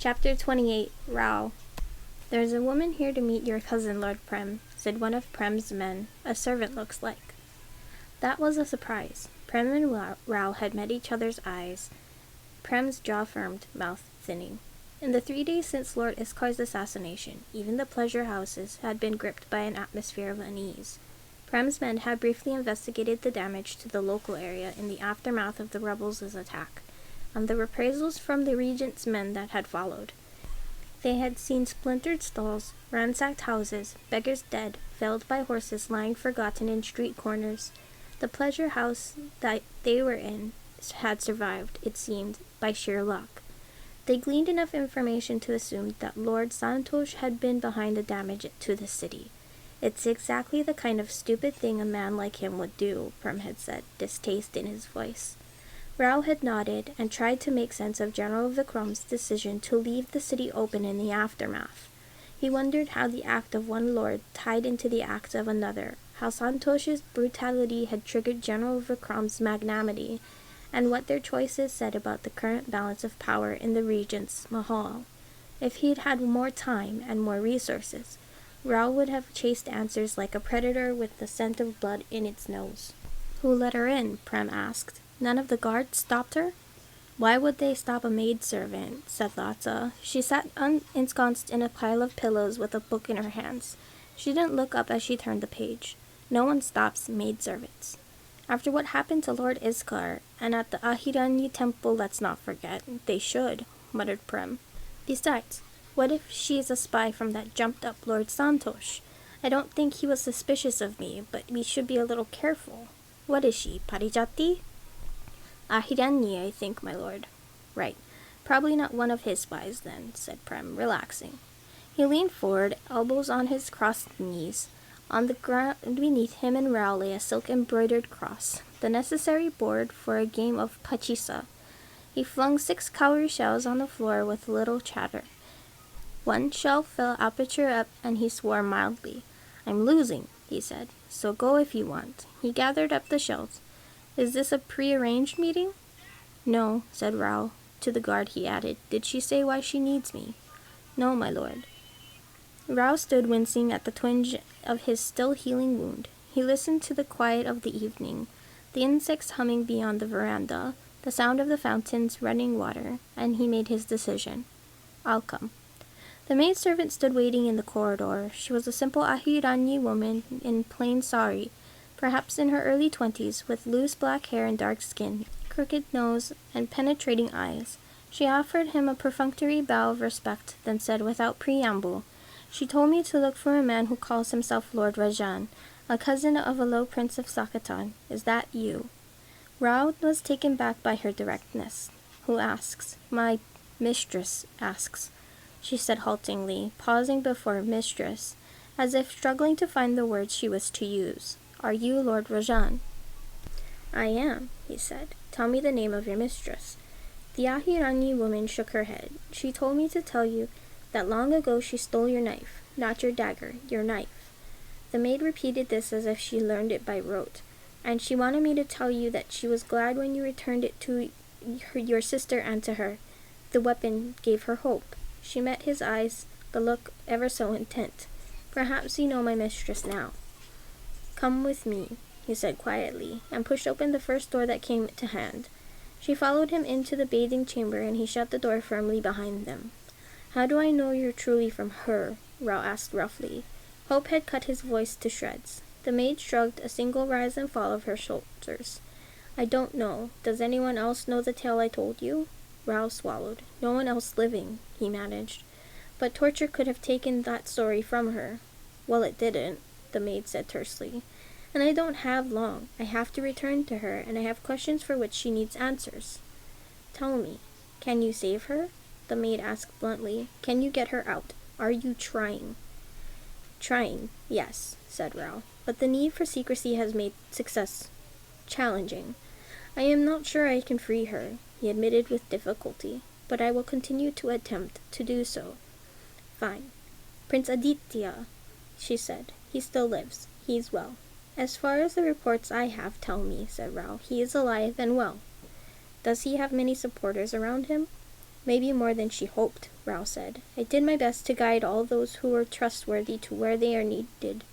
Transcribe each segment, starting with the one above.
Chapter 28, Rao. "There is a woman here to meet your cousin, Lord Prem," said one of Prem's men. "A servant, looks like." That was a surprise. Prem and Rao had met each other's eyes. Prem's jaw firmed, mouth thinning. In the 3 days since Lord Iskar's assassination, even the pleasure houses had been gripped by an atmosphere of unease. Prem's men had briefly investigated the damage to the local area in the aftermath of the rebels' attack, and the reprisals from the regent's men that had followed. They had seen splintered stalls, ransacked houses, beggars dead, felled by horses lying forgotten in street corners. The pleasure house that they were in had survived, it seemed, by sheer luck. They gleaned enough information to assume that Lord Santosh had been behind the damage to the city. "It's exactly the kind of stupid thing a man like him would do," Prem had said, distaste in his voice. Rao had nodded and tried to make sense of General Vikram's decision to leave the city open in the aftermath. He wondered how the act of one lord tied into the act of another, how Santosh's brutality had triggered General Vikram's magnanimity, and what their choices said about the current balance of power in the regent's mahal. If he'd had more time and more resources, Rao would have chased answers like a predator with the scent of blood in its nose. "Who let her in?" Prem asked. "None of the guards stopped her?" "Why would they stop a maidservant?" said Latza. She sat ensconced in a pile of pillows with a book in her hands. She didn't look up as she turned the page. "No one stops maidservants. After what happened to Lord Iskar, and at the Ahiranyi temple, let's not forget. They should," muttered Prem. "Besides, what if she's a spy from that jumped-up Lord Santosh? I don't think he was suspicious of me, but we should be a little careful. What is she, Parijati?" "Ahiranyi, I think, my lord." "Right. Probably not one of his spies, then," said Prem, relaxing. He leaned forward, elbows on his crossed knees. On the ground beneath him and Rao lay a silk-embroidered cross, the necessary board for a game of pachisa. He flung 6 cowrie shells on the floor with a little chatter. One shell fell aperture up, and he swore mildly. "I'm losing," he said, "so go if you want." He gathered up the shells. "Is this a pre-arranged meeting?" "No," said Rao. To the guard he added, "Did she say why she needs me?" "No, my lord." Rao stood wincing at the twinge of his still-healing wound. He listened to the quiet of the evening, the insects humming beyond the veranda, the sound of the fountain's running water, and he made his decision. "I'll come." The maidservant stood waiting in the corridor. She was a simple Ahiranyi woman in plain sari, perhaps in her early 20s, with loose black hair and dark skin, crooked nose, and penetrating eyes. She offered him a perfunctory bow of respect, then said without preamble, "She told me to look for a man who calls himself Lord Rajan, a cousin of a low prince of Sakatan. Is that you?" Rao was taken back by her directness. "Who asks?" "My mistress asks," she said haltingly, pausing before mistress, as if struggling to find the words she was to use. "Are you Lord Rajan?" "I am," he said. "Tell me the name of your mistress." The Ahiranyi woman shook her head. "She told me to tell you that long ago she stole your knife, not your dagger, your knife." The maid repeated this as if she learned it by rote. "And she wanted me to tell you that she was glad when you returned it to your sister and to her. The weapon gave her hope." She met his eyes, the look ever so intent. "Perhaps you know my mistress now." "Come with me," he said quietly, and pushed open the first door that came to hand. She followed him into the bathing chamber, and he shut the door firmly behind them. "How do I know you're truly from her?" Rao asked roughly. Hope had cut his voice to shreds. The maid shrugged a single rise and fall of her shoulders. "I don't know. Does anyone else know the tale I told you?" Rao swallowed. "No one else living," he managed. "But torture could have taken that story from her." "Well, it didn't," the maid said tersely. "And I don't have long. I have to return to her, and I have questions for which she needs answers." "Tell me, can you save her?" the maid asked bluntly. "Can you get her out? Are you trying?" "Trying, yes," said Rao. "But the need for secrecy has made success challenging. I am not sure I can free her," he admitted with difficulty, "but I will continue to attempt to do so." "Fine. Prince Aditya," she said. "He still lives. He's well." "As far as the reports I have tell me," said Rao, "he is alive and well." "Does he have many supporters around him?" Maybe more than she hoped, Rao said. I did my best to guide all those who were trustworthy to where they are needed.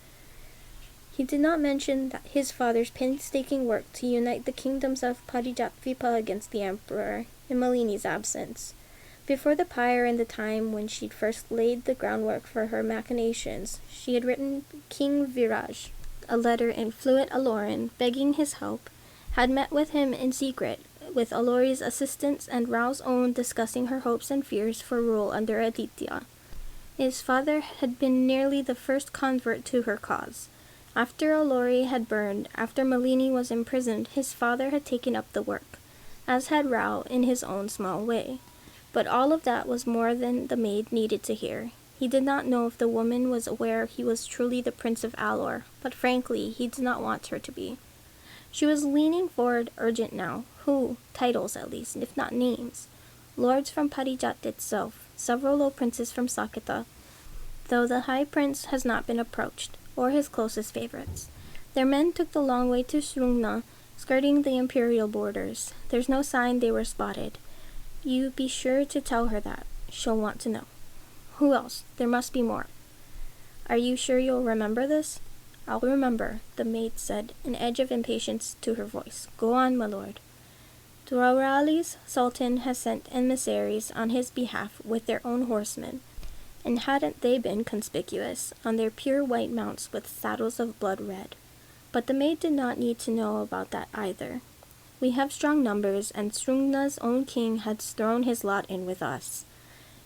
He did not mention that his father's painstaking work to unite the kingdoms of Parijatvipa against the emperor in Malini's absence. Before the pyre and the time when she'd first laid the groundwork for her machinations, she had written King Viraj a letter in fluent Aloran begging his help, had met with him in secret, with Alori's assistance and Rao's own discussing her hopes and fears for rule under Aditya. His father had been nearly the first convert to her cause. After Alori had burned, after Malini was imprisoned, his father had taken up the work, as had Rao in his own small way. But all of that was more than the maid needed to hear. He did not know if the woman was aware he was truly the Prince of Alor, but frankly, he did not want her to be. She was leaning forward, urgent now. Who? Titles, at least, if not names. Lords from Parijat itself, several low princes from Saketa, though the High Prince has not been approached, or his closest favorites. Their men took the long way to Srungna, skirting the imperial borders. There's no sign they were spotted. You be sure to tell her that. She'll want to know. Who else? There must be more. Are you sure you'll remember this? I'll remember, the maid said, an edge of impatience to her voice. Go on, my lord. Duraurali's sultan has sent emissaries on his behalf with their own horsemen, and hadn't they been conspicuous, on their pure white mounts with saddles of blood red. But the maid did not need to know about that either. We have strong numbers, and Srungna's own king has thrown his lot in with us.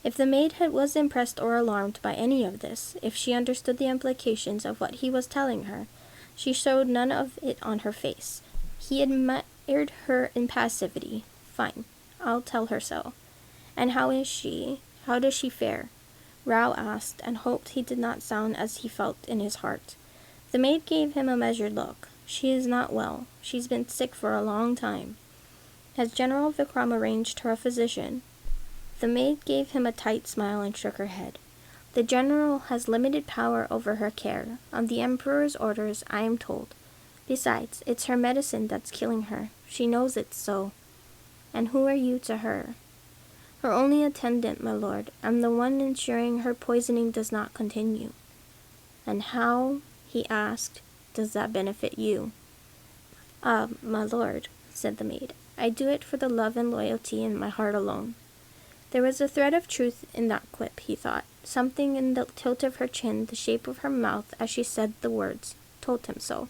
If the maid was impressed or alarmed by any of this, if she understood the implications of what he was telling her, she showed none of it on her face. He admired her impassivity. Fine, I'll tell her so. And how is she? How does she fare? Rao asked, and hoped he did not sound as he felt in his heart. The maid gave him a measured look. She is not well. She's been sick for a long time. Has General Vikram arranged her a physician? The maid gave him a tight smile and shook her head. The general has limited power over her care, on the emperor's orders, I am told. Besides, it's her medicine that's killing her. She knows it's so. And who are you to her? Her only attendant, my lord. I'm the one ensuring her poisoning does not continue. And how, he asked, does that benefit you? Ah, my lord, said the maid, I do it for the love and loyalty in my heart alone. There was a thread of truth in that quip, he thought. Something in the tilt of her chin, the shape of her mouth as she said the words, told him so.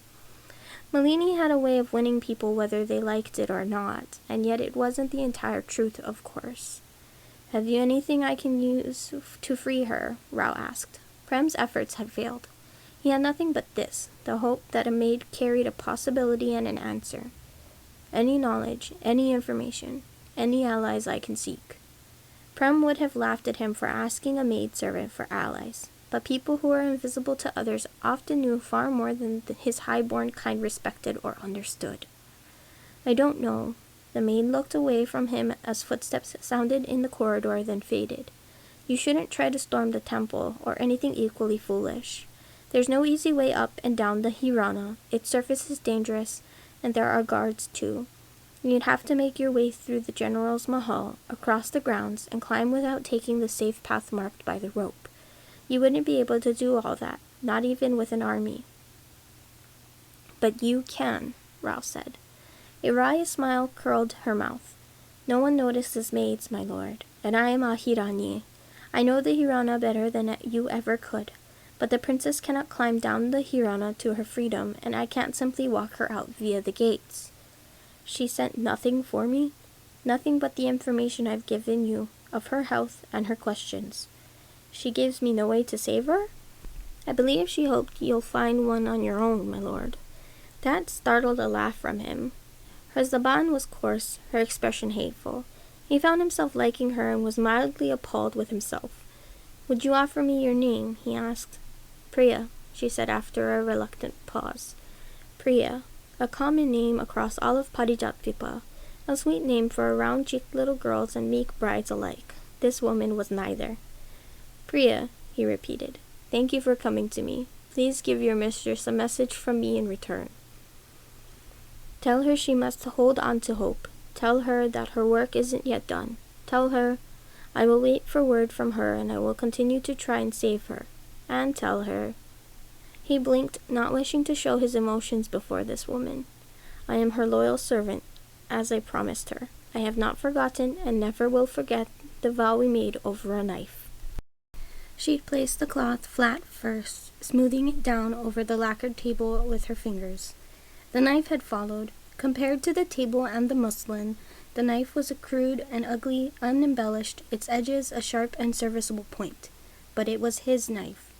Malini had a way of winning people whether they liked it or not, and yet it wasn't the entire truth, of course. Have you anything I can use to free her? Rao asked. Prem's efforts had failed. He had nothing but this, the hope that a maid carried a possibility and an answer. Any knowledge, any information, any allies I can seek. Prem would have laughed at him for asking a maidservant for allies, but people who are invisible to others often knew far more than his high-born kind respected or understood. I don't know. The maid looked away from him as footsteps sounded in the corridor, then faded. You shouldn't try to storm the temple, or anything equally foolish. There's no easy way up and down the Hirana. Its surface is dangerous, and there are guards too. You'd have to make your way through the general's mahal, across the grounds, and climb without taking the safe path marked by the rope. You wouldn't be able to do all that, not even with an army. But you can, Rao said. A wry smile curled her mouth. No one notices maids, my lord, and I am a Hirani. I know the Hirana better than you ever could, but the princess cannot climb down the Hirana to her freedom, and I can't simply walk her out via the gates. She sent nothing for me? Nothing but the information I've given you of her health and her questions. She gives me no way to save her? I believe she hoped you'll find one on your own, my lord. That startled a laugh from him. Her zaban was coarse, her expression hateful. He found himself liking her and was mildly appalled with himself. Would you offer me your name? He asked. Priya, she said after a reluctant pause. Priya. A common name across all of Parijatvipa, a sweet name for round-cheeked little girls and meek brides alike. This woman was neither. Priya, he repeated, thank you for coming to me. Please give your mistress a message from me in return. Tell her she must hold on to hope. Tell her that her work isn't yet done. Tell her, I will wait for word from her, and I will continue to try and save her, and tell her." He blinked, not wishing to show his emotions before this woman. "I am her loyal servant, as I promised her. I have not forgotten, and never will forget, the vow we made over a knife." She placed the cloth flat first, smoothing it down over the lacquered table with her fingers. The knife had followed. Compared to the table and the muslin, the knife was a crude and ugly, unembellished, its edges a sharp and serviceable point. But it was his knife.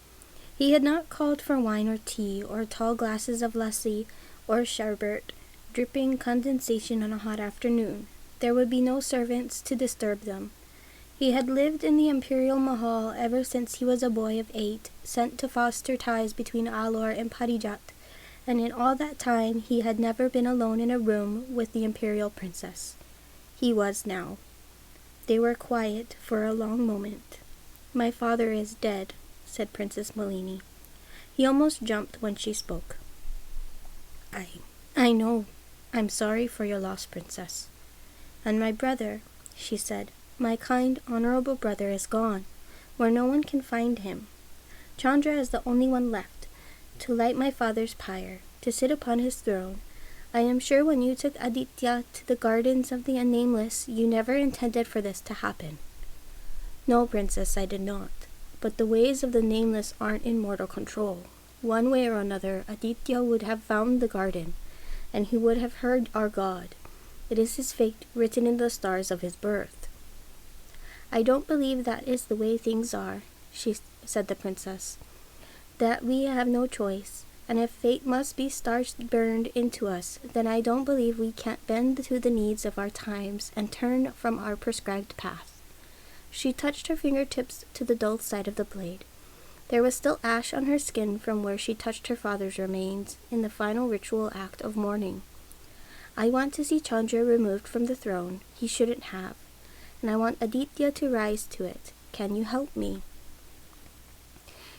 He had not called for wine or tea, or tall glasses of lassi or sherbet, dripping condensation on a hot afternoon. There would be no servants to disturb them. He had lived in the imperial mahal ever since he was a boy of 8, sent to foster ties between Alor and Parijat, and in all that time he had never been alone in a room with the imperial princess. He was now. They were quiet for a long moment. "My father is dead," said Princess Malini. He almost jumped when she spoke. I know. I'm sorry for your loss, Princess." "And my brother," she said, "my kind, honorable brother is gone, where no one can find him. Chandra is the only one left, to light my father's pyre, to sit upon his throne. I am sure when you took Aditya to the gardens of the Nameless, you never intended for this to happen." "No, Princess, I did not. But the ways of the Nameless aren't in mortal control. One way or another, Aditya would have found the garden, and he would have heard our God. It is his fate written in the stars of his birth." "I don't believe that is the way things are," said the princess. "That we have no choice, and if fate must be stars burned into us, then I don't believe we can't bend to the needs of our times and turn from our prescribed path." She touched her fingertips to the dull side of the blade. There was still ash on her skin from where she touched her father's remains in the final ritual act of mourning. "I want to see Chandra removed from the throne he shouldn't have, and I want Aditya to rise to it. Can you help me?"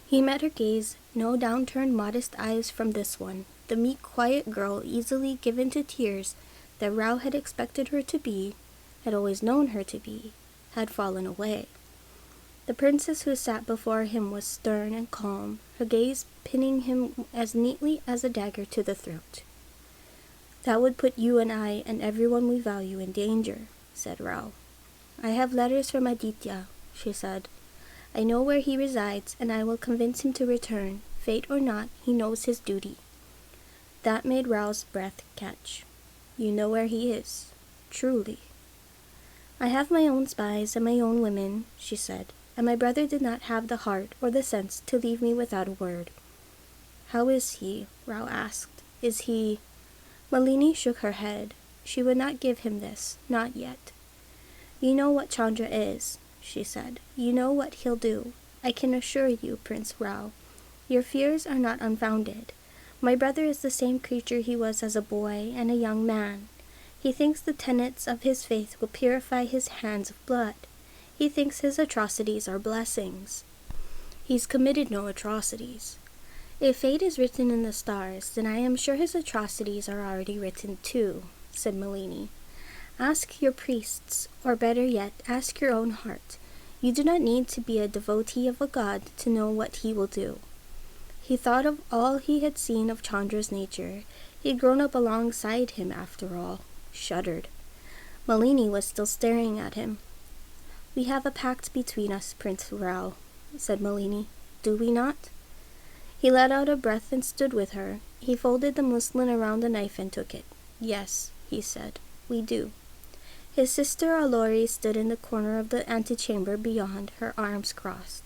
He met her gaze, no downturned modest eyes from this one. The meek, quiet girl, easily given to tears, that Rao had expected her to be, had always known her to be, had fallen away. The princess who sat before him was stern and calm, her gaze pinning him as neatly as a dagger to the throat. "That would put you and I and everyone we value in danger," said Rao. "I have letters from Aditya," she said. "I know where he resides, and I will convince him to return. Fate or not, he knows his duty." That made Rao's breath catch. "You know where he is, truly." "I have my own spies and my own women," she said, "and my brother did not have the heart or the sense to leave me without a word." "How is he?" Rao asked. "Is he—" Malini shook her head. She would not give him this, not yet. "You know what Chandra is," she said. "You know what he'll do. I can assure you, Prince Rao, your fears are not unfounded. My brother is the same creature he was as a boy and a young man. He thinks the tenets of his faith will purify his hands of blood. He thinks his atrocities are blessings. He's committed no atrocities. If fate is written in the stars, then I am sure his atrocities are already written too," said Malini. "Ask your priests, or better yet, ask your own heart. You do not need to be a devotee of a god to know what he will do." He thought of all he had seen of Chandra's nature. He had grown up alongside him, after all. Shuddered. Malini was still staring at him. "We have a pact between us, Prince Rao," said Malini. "Do we not?" He let out a breath and stood with her. He folded the muslin around the knife and took it. "Yes," he said, "we do." His sister Alori stood in the corner of the antechamber beyond, her arms crossed.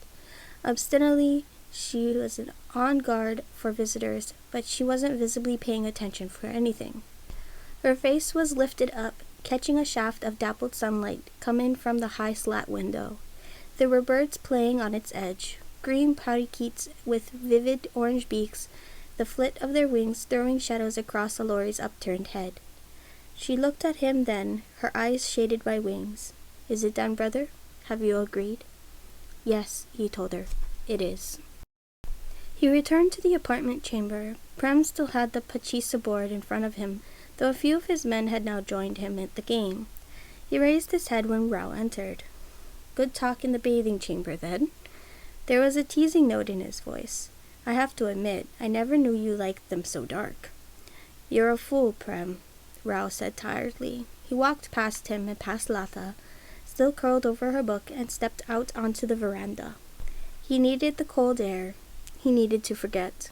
Obstinately, she was on guard for visitors, but she wasn't visibly paying attention for anything. Her face was lifted up, catching a shaft of dappled sunlight come in from the high slat window. There were birds playing on its edge, green parakeets with vivid orange beaks, the flit of their wings throwing shadows across Alori's upturned head. She looked at him then, her eyes shaded by wings. "Is it done, brother? Have you agreed?" "Yes," he told her. "It is." He returned to the apartment chamber. Prem still had the pachisa board in front of him, though a few of his men had now joined him at the game. He raised his head when Rao entered. Good talk in the bathing chamber, then." There was a teasing note in his voice. "I have to admit, I never knew you liked them so dark." "You're a fool, Prem," Rao said tiredly. He walked past him and past Latha, still curled over her book, and stepped out onto the veranda. He needed the cold air. He needed to forget.